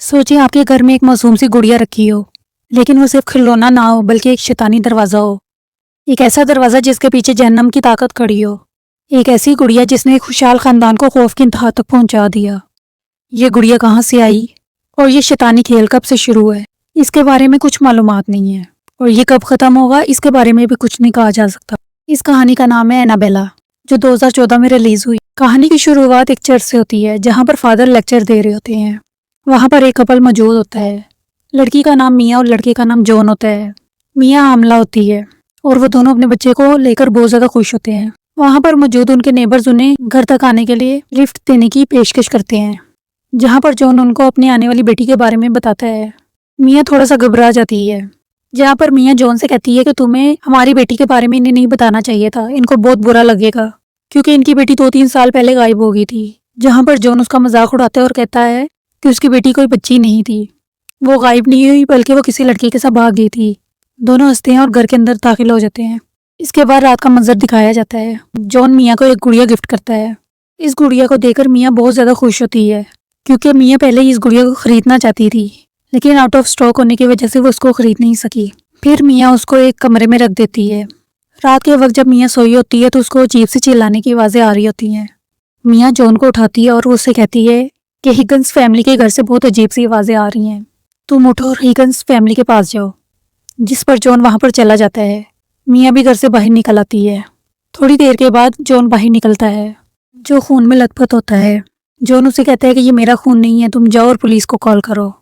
सोचिए आपके घर में एक मासूम सी गुड़िया रखी हो, लेकिन वो सिर्फ खिलौना ना हो बल्कि एक शैतानी दरवाज़ा हो। एक ऐसा दरवाज़ा जिसके पीछे जहन्नम की ताकत खड़ी हो। एक ऐसी गुड़िया जिसने एक खुशहाल खानदान को खौफ की इंतहा तक पहुंचा दिया। ये गुड़िया कहाँ से आई और ये शैतानी खेल कब से शुरू है, इसके बारे में कुछ मालूमात नहीं है। और ये कब ख़त्म होगा, इसके बारे में भी कुछ नहीं कहा जा सकता। इस कहानी का नाम है एनाबेला, जो 2014 में रिलीज़ हुई। कहानी की शुरुआत एक चर्च से होती है, जहाँ पर फादर लेक्चर दे रहे होते हैं। वहाँ पर एक कपल मौजूद होता है। लड़की का नाम मिया और लड़के का नाम जॉन होता है। मिया हामला होती है और वो दोनों अपने बच्चे को लेकर बहुत ज़्यादा खुश होते हैं। वहाँ पर मौजूद उनके नेबर्स उन्हें घर तक आने के लिए लिफ्ट देने की पेशकश करते हैं, जहाँ पर जॉन उनको अपनी आने वाली बेटी के बारे में बताता है। मिया थोड़ा सा घबरा जाती है, जहाँ पर मिया जॉन से कहती है कि तुम्हें हमारी बेटी के बारे में इन्हें नहीं बताना चाहिए था, इनको बहुत बुरा लगेगा, क्योंकि इनकी बेटी 2-3 साल पहले गायब हो गई थी। जहाँ पर जॉन उसका मजाक उड़ाता है और कहता है कि उसकी बेटी कोई बच्ची नहीं थी, वो गायब नहीं हुई बल्कि वो किसी लड़के के साथ भाग गई थी। दोनों हंसते हैं और घर के अंदर दाखिल हो जाते हैं। इसके बाद रात का मंजर दिखाया जाता है। जॉन मिया को एक गुड़िया गिफ्ट करता है। इस गुड़िया को देखकर मिया बहुत ज़्यादा खुश होती है, क्योंकि मिया पहले ही इस गुड़िया को ख़रीदना चाहती थी, लेकिन आउट ऑफ स्टॉक होने की वजह से वो उसको ख़रीद नहीं सकी। फिर मिया उसको एक कमरे में रख देती है। रात के वक्त जब मिया सोई होती है तो उसको अजीब से चिल्लाने की आवाज़ें आ रही होती हैं। मिया जॉन को उठाती है और उससे कहती है कि हिगन्स फैमिली के घर से बहुत अजीब सी आवाज़ें आ रही हैं, तुम उठो और हिगन्स फैमिली के पास जाओ। जिस पर जॉन वहाँ पर चला जाता है। मिया भी घर से बाहर निकल आती है। थोड़ी देर के बाद जॉन बाहर निकलता है, जो खून में लथपथ होता है। जॉन उसे कहता है कि ये मेरा खून नहीं है, तुम जाओ और पुलिस को कॉल करो।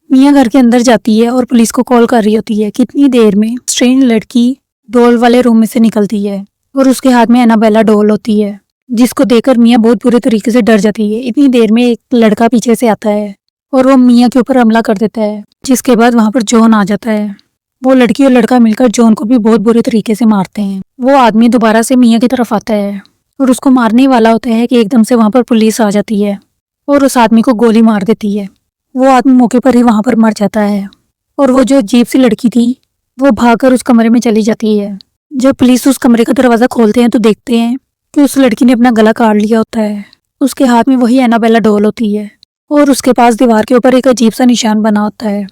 मिया घर के अंदर जाती है और पुलिस को कॉल कर रही होती है। कितनी देर में स्ट्रेंज लड़की डॉल वाले रूम में से निकलती है और उसके हाथ में एनाबेला डॉल होती है, जिसको देखकर मिया बहुत बुरे तरीके से डर जाती है। इतनी देर में एक लड़का पीछे से आता है और वो मिया के ऊपर हमला कर देता है, जिसके बाद वहाँ पर जॉन आ जाता है। वो लड़की और लड़का मिलकर जॉन को भी बहुत बुरे तरीके से मारते हैं। वो आदमी दोबारा से मिया की तरफ आता है और उसको मारने वाला होता है कि एकदम से वहाँ पर पुलिस आ जाती है और उस आदमी को गोली मार देती है। वो आदमी मौके पर ही वहाँ पर मर जाता है और वो जो अजीब सी लड़की थी वो भागकर उस कमरे में चली जाती है। जब पुलिस उस कमरे का दरवाज़ा खोलते हैं तो देखते हैं कि उस लड़की ने अपना गला काट लिया होता है। उसके हाथ में वही एनाबेला डॉल होती है और उसके पास दीवार के ऊपर एक अजीब सा निशान बना होता है,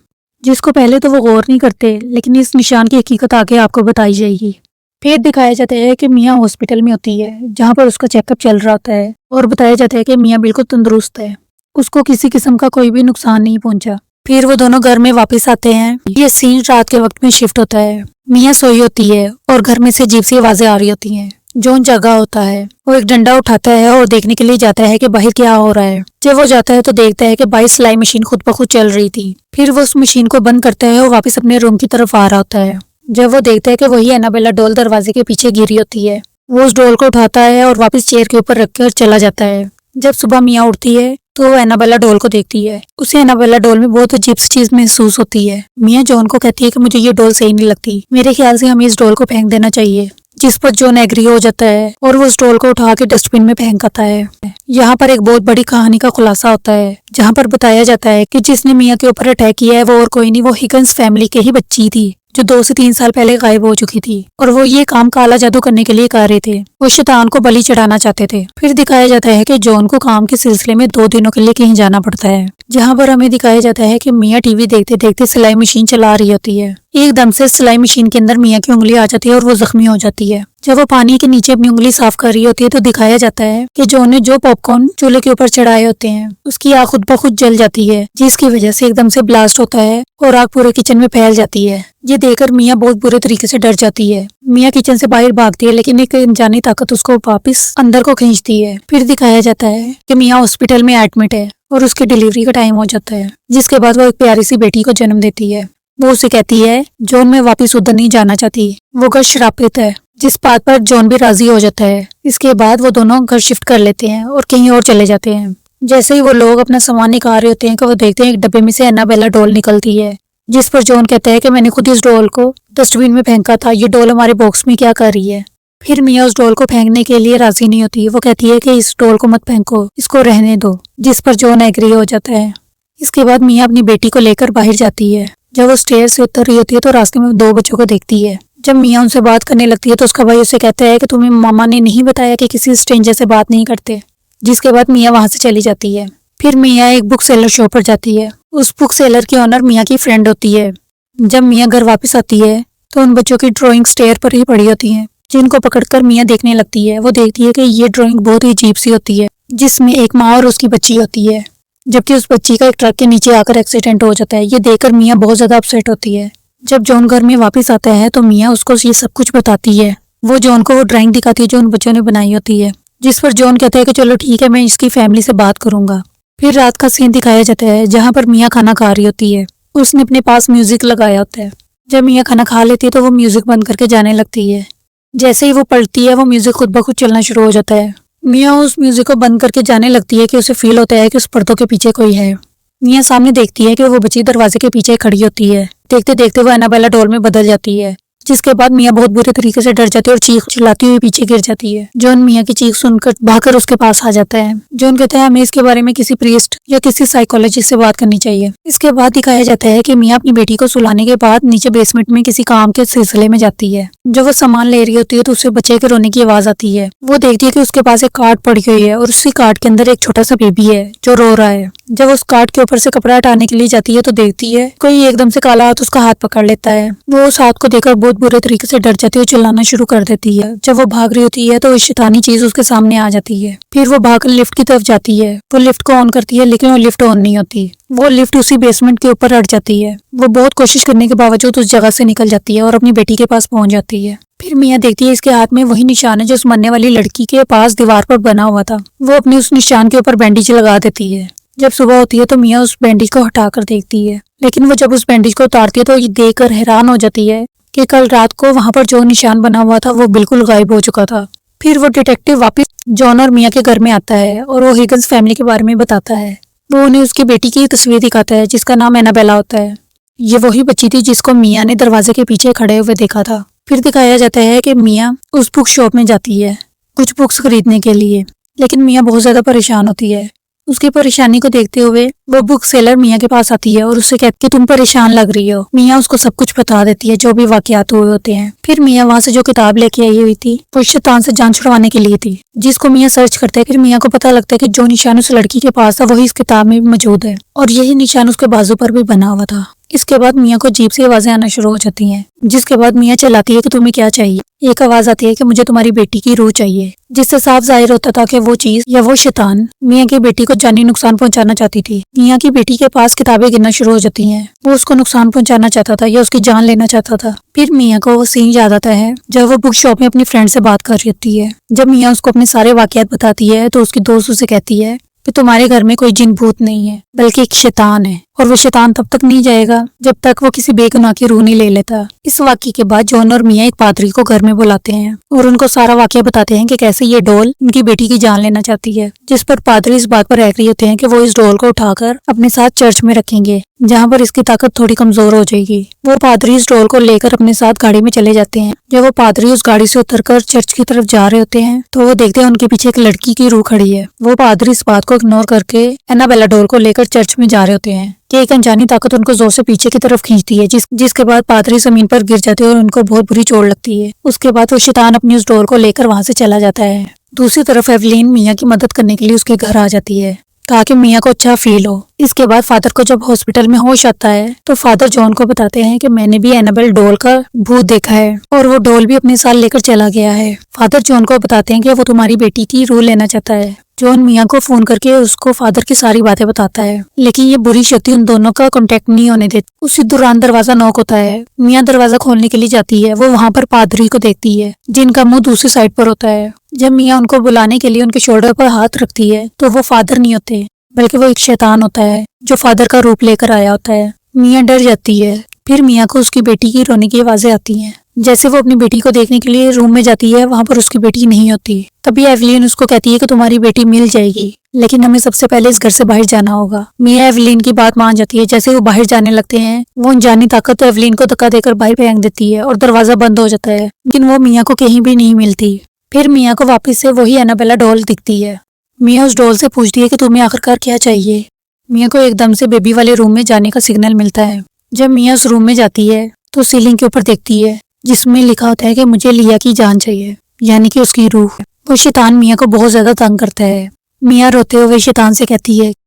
जिसको पहले तो वो गौर नहीं करते, लेकिन इस निशान की हकीकत आगे आपको बताई जाएगी। फिर दिखाया जाता है कि मिया हॉस्पिटल में होती है, जहाँ पर उसका चेकअप चल रहा होता है और बताया जाता है कि मिया बिल्कुल तंदुरुस्त है, उसको किसी किस्म का कोई भी नुकसान नहीं पहुंचा। फिर वो दोनों घर में वापस आते हैं। ये सीन रात के वक्त में शिफ्ट होता है। मिया सोई होती है और घर में से अजीब सी आवाज़ें आ रही होती हैं। जॉन जगा होता है, वो एक डंडा उठाता है और देखने के लिए जाता है कि बाहर क्या हो रहा है। जब वो जाता है तो देखता है कि बाहर सिलाई मशीन खुद ब खुद चल रही थी। फिर वो उस मशीन को बंद करता है और वापस अपने रूम की तरफ आ रहा होता है। जब वो देखता है कि वही एनाबेला डॉल दरवाजे के पीछे गिरी होती है, वो उस डॉल को उठाता है और वापस चेयर के ऊपर रखकर चला जाता है। जब सुबह मिया उठती है तो वो एनाबेला डॉल को देखती है। उसे एनाबेला डॉल में बहुत अजीब सी चीज महसूस होती है। मिया जॉन को कहती है कि मुझे ये डॉल सही नहीं लगती, मेरे ख्याल से हमें इस डॉल को फेंक देना चाहिए। जिस पर जॉन एग्री हो जाता है और वो उस डॉल को उठा के डस्टबिन में फेंक आता है। यहाँ पर एक बहुत बड़ी कहानी का खुलासा होता है, जहाँ पर बताया जाता है कि जिसने मिया के ऊपर अटैक किया है वो और कोई नहीं, वो हिगन्स फैमिली के ही बच्ची थी, जो 2 से 3 साल पहले गायब हो चुकी थी। और वो ये काम काला जादू करने के लिए कर रहे थे। वो शैतान को बलि चढ़ाना चाहते थे। फिर दिखाया जाता है कि जॉन को काम के सिलसिले में 2 दिनों के लिए कहीं जाना पड़ता है, जहाँ पर हमें दिखाया जाता है कि मिया टीवी देखते देखते सिलाई मशीन चला रही होती है। एकदम से सिलाई मशीन के अंदर मिया की उंगली आ जाती है और वो जख्मी हो जाती है। जब वो पानी के नीचे अपनी उंगली साफ कर रही होती है तो दिखाया जाता है कि जॉन ने जो पॉपकॉर्न चूल्हे के ऊपर चढ़ाए होते हैं उसकी आग खुद ब खुद जल जाती है, जिसकी वजह से एकदम से ब्लास्ट होता है और आग पूरे किचन में फैल जाती है। ये देखकर मिया बहुत बुरे तरीके से डर जाती है। मिया किचन से बाहर भागती है, लेकिन एक अनजानी ताकत उसको वापस अंदर को खींचती है। फिर दिखाया जाता है कि मिया हॉस्पिटल में एडमिट है और उसकी डिलीवरी का टाइम हो जाता है, जिसके बाद वो एक प्यारी सी बेटी को जन्म देती है। वो उसे कहती है जॉन मैं वापस उधर नहीं जाना चाहती, वो घर श्रापित है, जिस बात पर जॉन भी राजी हो जाता है। इसके बाद वो दोनों घर शिफ्ट कर लेते हैं और कहीं और चले जाते हैं। जैसे ही वो लोग अपना सामान निकाल रहे होते हैं कि वो देखते हैं एक डब्बे में से एनाबेला डॉल निकलती है, जिस पर जॉन कहता है कि मैंने खुद इस डॉल को डस्टबिन में फेंका था, ये डॉल हमारे बॉक्स में क्या कर रही है। फिर मिया उस डॉल को फेंकने के लिए राजी नहीं होती। वो कहती है कि इस डॉल को मत फेंको, इसको रहने दो, जिस पर जॉन एग्री हो जाता है। इसके बाद मिया अपनी बेटी को लेकर बाहर जाती है। जब वो स्टेयर से उतर रही होती है तो रास्ते में 2 बच्चों को देखती है। जब मिया उनसे बात करने लगती है तो उसका भाई उसे कहता है कि तुम्हें मामा ने नहीं बताया कि किसी स्ट्रेंजर से बात नहीं करते, जिसके बाद मिया वहां से चली जाती है। फिर मिया एक बुक सेलर शॉप पर जाती है उस बुक सेलर की ऑनर मियाँ की फ्रेंड होती है। जब मियाँ घर वापस आती है तो उन बच्चों की ड्राइंग स्टेयर पर ही पड़ी होती हैं, जिनको पकड़कर मियाँ देखने लगती है। वो देखती है कि ये ड्राइंग बहुत ही अजीब सी होती है, जिसमें एक माँ और उसकी बच्ची होती है, जबकि उस बच्ची का एक ट्रक के नीचे आकर एक्सीडेंट हो जाता है। ये देखकर मियाँ बहुत ज्यादा अपसेट होती है। जब जॉन घर में वापस आता है तो मियाँ उसको ये सब कुछ बताती है। वो जॉन को वो ड्राइंग दिखाती है जो उन बच्चों ने बनाई होती है, जिस पर जॉन कहता है कि चलो ठीक है, मैं इसकी फैमिली से बात करूंगा। फिर रात का सीन दिखाया जाता है जहाँ पर मियाँ खाना खा रही होती है। उसने अपने पास म्यूजिक लगाया होता है। जब मियाँ खाना खा लेती है तो वो म्यूजिक बंद करके जाने लगती है। जैसे ही वो पलटती है वो म्यूजिक खुद ब खुद चलना शुरू हो जाता है। मियाँ उस म्यूजिक को बंद करके जाने लगती है कि उसे फील होता है कि उस पर्दों के पीछे कोई है। मियाँ सामने देखती है कि वो बच्ची दरवाजे के पीछे खड़ी होती है। देखते देखते वो एनाबेला डॉल में बदल जाती है, जिसके बाद मियाँ बहुत बुरे तरीके से डर जाती है और चीख चिल्लाती हुई पीछे गिर जाती है। जॉन मियाँ की चीख सुनकर भागकर उसके पास आ जाता है। जॉन कहता है हमें इसके बारे में किसी प्रीस्ट या किसी साइकोलॉजिस्ट से बात करनी चाहिए। इसके बाद दिखाया जाता है कि मियाँ अपनी बेटी को सुलाने के बाद नीचे बेसमेंट में किसी काम के सिलसिले में जाती है। जब वो सामान ले रही होती है तो उसे बच्चे के रोने की आवाज आती है। वो देखती है कि उसके पास एक कार्ड पड़ी हुई है और उसी कार्ड के अंदर एक छोटा सा बेबी है जो रो रहा है। जब उस कार्ड के ऊपर से कपड़ा हटाने के लिए जाती है तो देखती है कोई एकदम से काला हाथ उसका हाथ पकड़ लेता है। वो उस हाथ को देखकर बहुत बुरे तरीके से डर जाती है और चिल्लाना शुरू कर देती है। जब वो भाग रही होती है तो शैतानी चीज उसके सामने आ जाती है। फिर वो भागकर लिफ्ट की तरफ जाती है। वो लिफ्ट को ऑन करती है लेकिन वो लिफ्ट ऑन नहीं होती। वो लिफ्ट उसी बेसमेंट के ऊपर अड़ जाती है। वो बहुत कोशिश करने के बावजूद उस जगह से निकल जाती है और अपनी बेटी के पास पहुंच जाती है। फिर मियाँ देखती है इसके हाथ में वही निशान है जो उस मरने वाली लड़की के पास दीवार पर बना हुआ था। वो अपनी उस निशान के ऊपर बैंडेज लगा देती है। जब सुबह होती है तो मियाँ उस बैंडेज को हटाकर देखती है, लेकिन वो जब उस बैंडेज को उतारती है तो ये देखकर हैरान हो जाती है कि कल रात को वहां पर जो निशान बना हुआ था वो बिल्कुल गायब हो चुका था। फिर वो डिटेक्टिव वापस जॉन और मियाँ के घर में आता है और वो हिगन्स फैमिली के बारे में बताता है। वो उन्हें उसकी बेटी की तस्वीर दिखाता है जिसका नाम एनाबेला होता है। ये वही बच्ची थी जिसको मियाँ ने दरवाजे के पीछे खड़े हुए देखा था। फिर दिखाया जाता है कि मियाँ उस बुक शॉप में जाती है कुछ बुक्स खरीदने के लिए, लेकिन मियाँ बहुत ज्यादा परेशान होती है। उसकी परेशानी को देखते हुए वो बुक सेलर मियाँ के पास आती है और उससे कहती है कि तुम परेशान लग रही हो। मियाँ उसको सब कुछ बता देती है जो भी वाकयात हुए होते हैं। फिर मियाँ वहां से जो किताब लेके आई हुई थी वो शैतान से जान छुड़वाने के लिए थी, जिसको मियाँ सर्च करता है। फिर मियाँ को पता लगता है कि जो निशान उस लड़की के पास था वही इस किताब में भी मौजूद है और यही निशान उसके बाजू पर भी बना हुआ था। इसके बाद मियाँ को अजीब सी आवाजें आना शुरू हो जाती हैं, जिसके बाद मियाँ चिल्लाती है कि तुम्हें क्या चाहिए। एक आवाज आती है कि मुझे तुम्हारी बेटी की रूह चाहिए, जिससे साफ जाहिर होता था कि वो चीज या वो शैतान मियाँ की बेटी को जानी नुकसान पहुंचाना चाहती थी। मियाँ की बेटी के पास किताबें गिरना शुरू हो जाती हैं। वो उसको नुकसान पहुंचाना चाहता था या उसकी जान लेना चाहता था। फिर मियाँ को वो सीन याद आता है जब वो बुक शॉप में अपनी फ्रेंड से बात कर रही होती है। जब मियाँ उसको अपने सारे वाकयात बताती है तो उसकी दोस्त उसे कहती है कि तुम्हारे घर में कोई जिन भूत नहीं है बल्कि एक शैतान है, और वो शैतान तब तक नहीं जाएगा जब तक वो किसी बेगुनाह की रूह नहीं ले लेता। इस वाकये के बाद जॉन और मियाँ एक पादरी को घर में बुलाते हैं और उनको सारा वाकया बताते हैं कि कैसे ये डॉल उनकी बेटी की जान लेना चाहती है, जिस पर पादरी इस बात पर एग्री होते हैं कि वो इस डॉल को उठाकर अपने साथ चर्च में रखेंगे जहाँ पर इसकी ताकत थोड़ी कमजोर हो जाएगी। वो पादरी इस डॉल को लेकर अपने साथ गाड़ी में चले जाते हैं। जब वो पादरी उस गाड़ी से उतरकर चर्च की तरफ जा रहे होते हैं तो वो देखते हैं उनके पीछे एक लड़की की रूह खड़ी है। वो पादरी इस बात को इग्नोर करके एनाबेला डॉल को लेकर चर्च में जा रहे होते हैं कि एक अनजानी ताकत उनको जोर से पीछे की तरफ खींचती है, जिसके बाद पादरी जमीन पर गिर जाते हैं और उनको बहुत बुरी चोट लगती है। उसके बाद वो शैतान अपनी उस डॉल को लेकर वहां से चला जाता है। दूसरी तरफ एवलीन मियाँ की मदद करने के लिए उसके घर आ जाती है ताकि मियाँ को अच्छा फील हो। इसके बाद फादर को जब हॉस्पिटल में होश आता है तो फादर जॉन को बताते हैं कि मैंने भी एनाबेल डॉल का भूत देखा है और वो डॉल भी अपने साथ लेकर चला गया है। फादर जॉन को बताते हैं कि वो तुम्हारी बेटी की रूह लेना चाहता है। जॉन मियाँ को फोन करके उसको फादर की सारी बातें बताता है, लेकिन ये बुरी शक्ति उन दोनों का कांटेक्ट नहीं होने देती। उसी दौरान दरवाजा नॉक होता है। मियाँ दरवाजा खोलने के लिए जाती है। वो वहाँ पर पादरी को देखती है जिनका मुंह दूसरी साइड पर होता है। जब मियाँ उनको बुलाने के लिए उनके शोल्डर पर हाथ रखती है तो वो फादर नहीं होते बल्कि वो एक शैतान होता है जो फादर का रूप लेकर आया होता है। मियाँ डर जाती है। फिर मियाँ को उसकी बेटी की रोने की आवाजें आती हैं। जैसे वो अपनी बेटी को देखने के लिए रूम में जाती है, वहां पर उसकी बेटी नहीं होती। तभी एवलीन उसको कहती है कि तुम्हारी बेटी मिल जाएगी, लेकिन हमें सबसे पहले इस घर से बाहर जाना होगा। मियाँ एवलीन की बात मान जाती है। जैसे वो बाहर जाने लगते हैं वो अनजानी ताकत तो एवलीन को धक्का देकर बाहर फेंक देती है और दरवाजा बंद हो जाता है, लेकिन वो मियाँ को कहीं भी नहीं मिलती। फिर मियाँ को वापिस से वही एनाबेला डॉल दिखती है। मियाँ उस डॉल से पूछती है कि तुम्हें आखिरकार क्या चाहिए। मियाँ को एकदम से बेबी वाले रूम में जाने का सिग्नल मिलता है। जब मियाँ उस रूम में जाती है तो सीलिंग के ऊपर देखती है जिसमें लिखा होता है कि मुझे लिया की जान चाहिए, यानी कि उसकी रूह। वो शैतान मियाँ को बहुत ज्यादा तंग करता है। मियाँ रोते हुए शैतान से कहती है